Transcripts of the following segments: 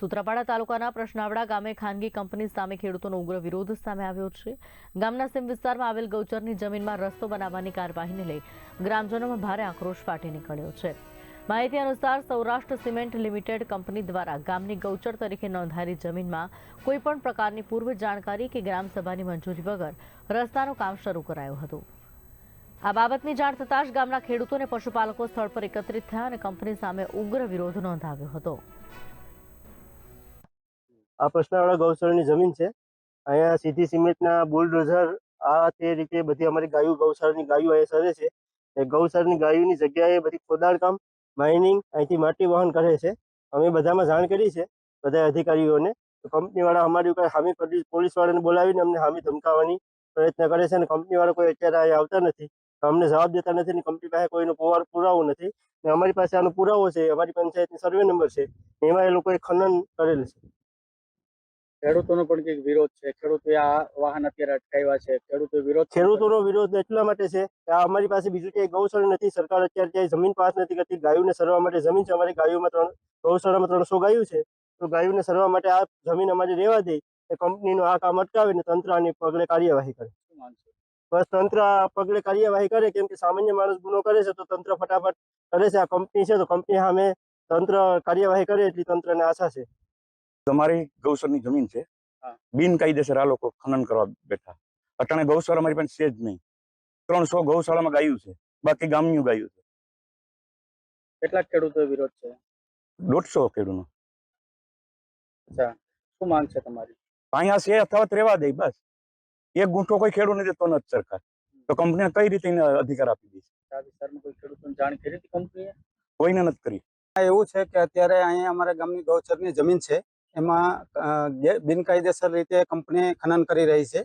સુત્રાપાડા તાલુકાના પ્રશ્નાવડા ગામે ખાનગી કંપની સામે ખેડૂતોનો ઉગ્ર વિરોધ સામે આવ્યો છે। ગામના સીમ વિસ્તારમાં આવેલ ગૌચરની જમીનમાં રસ્તો બનાવવાની કાર્યવાહીને લઈ ગ્રામજનોમાં ભારે આક્રોશ ફાટી નીકળ્યો છે। માહિતી અનુસાર સૌરાષ્ટ્ર સિમેન્ટ લિમિટેડ કંપની દ્વારા ગામની ગૌચર તરીકે નોંધાયેલી જમીનમાં કોઈપણ પ્રકારની પૂર્વ જાણકારી કે ગ્રામસભાની મંજૂરી વગર રસ્તાનું કામ શરૂ કરાયું હતું। આ બાબતની જાણ થતાં જ ગામના ખેડૂતો અને પશુપાલકો સ્થળ પર એકત્રિત થયા અને કંપની સામે ઉગ્ર વિરોધ નોંધાવ્યો હતો। આ પ્રશ્નાવાળા ગૌશાળાની જમીન છે। અહીંયા સીધી સિમેન્ટના બુલડોઝર આ તે રીતે બધી અમારી ગાયો ગૌશાળાની ગાયો અહીંયા સરે છે। એ ગૌશાળાની ગાયોની જગ્યાએ બધી ખોદાણ કામ માઇનિંગ અહીંથી માટી વહન કરે છે। અમે બધામાં જાણ કરી છે બધા અધિકારીઓને। તો કંપનીવાળા અમારી ઉપર હામી પોલીસવાળાને બોલાવીને અમને હામી ધમકાવવાની પ્રયત્ન કરે છે અને કંપનીવાળા કોઈ અત્યારે અહીંયા આવતા નથી, અમને જવાબ દેતા નથી અને કંપની પાસે કોઈનો પુરાવો નથી। ને અમારી પાસે આનો પુરાવો છે, અમારી પંચાયતની સર્વે નંબર છે, એમાં એ લોકોએ ખનન કરેલ છે। ખેડૂતોનો પણ કંઈક વિરોધ છે। ખેડૂતોએ આ વાહન અત્યારે અટકાવ્યા છે। ખેડૂતોનો વિરોધ એટલા માટે છે કે આ અમારી પાસે બીજું ક્યાંય ગૌશાળા નથી। સરકાર અત્યારે ક્યાંય જમીન પાસ નથી કરતી। ગાયોને સરવા માટે જમીન છે અમારી ગાયોમાં ગૌશાળામાં 300 ગાયો છે। તો ગાયોને સરવા માટે આ જમીન અમારી રહેવા દે, એ કંપનીનું આ કામ અટકાવે ને તંત્ર આની પગલે કાર્યવાહી કરે। બસ તંત્ર આ પગલે કાર્યવાહી કરે, કેમ કે સામાન્ય માણસ ગુનો કરે છે તો તંત્ર ફટાફટ કરે છે। આ કંપની છે તો કંપની સામે તંત્ર કાર્યવાહી કરે એટલી તંત્રને આશા છે। તમારી ગૌશાળાની જમીન છે, બિનકાયદેસર આ લોકો ખનન કરવા બેઠા। અટાણે ગૌશાળા મારી પાસે છે જ નહીં। 300 ગૌશાળામાં ગાયું છે, બાકી ગામનું ગાયું છે। કેટલાક ખેડૂતો વિરોધ છે? 150 ખેડૂતનો। અચ્છા, શું માંગ છે તમારી? અહીંયા છે અથાવત રહેવા દે, બસ। એક ગુંઠો કોઈ ખેડૂત નથી દેતો નથી સરકાર, તો કંપનીને કઈ રીતે અધિકાર આપી દે છે? આ વિસ્તારમાં કોઈ ખેડૂતોને જાણ કરી હતી કંપનીએ? કોઈને નથી કરી। એવું છે કે અત્યારે અહીંયા અમારા ગામની ગૌચરની જમીન છે, એમાં બિનકાયદેસર રીતે કંપની ખનન કરી રહી છે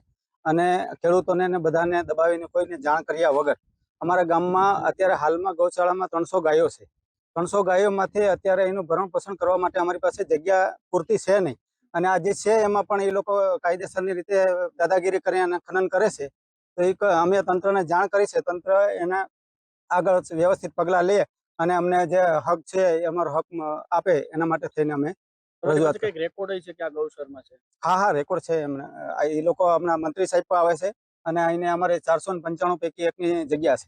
અને ખેડૂતોને ને બધાને દબાવીને કોઈને જાણ કર્યા વગર અમારા ગામમાં અત્યારે હાલમાં ગૌશાળામાં 300 ગાયો છે। 300 ગાયોમાંથી અત્યારે એનું ભરણ પોષણ કરવા માટે અમારી પાસે જગ્યા પૂરતી છે નહીં અને આ જે છે એમાં પણ એ લોકો કાયદેસરની રીતે દાદાગીરી કરી અને ખનન કરે છે। તો એક અમે તંત્રને જાણ કરી છે, તંત્ર એના આગળ વ્યવસ્થિત પગલાં લે અને અમને જે હક છે એ અમારો હક આપે એના માટે થઈને અમે રજૂઆત કંઈક રેકોર્ડ છે કે આ ગૌશાળામાં છે? હા, રેકોર્ડ છે એમને। એ લોકો હમણાં મંત્રી સાહેબ પણ આવે છે અને અહીંને અમારે 495 પૈકી એકની જગ્યા છે।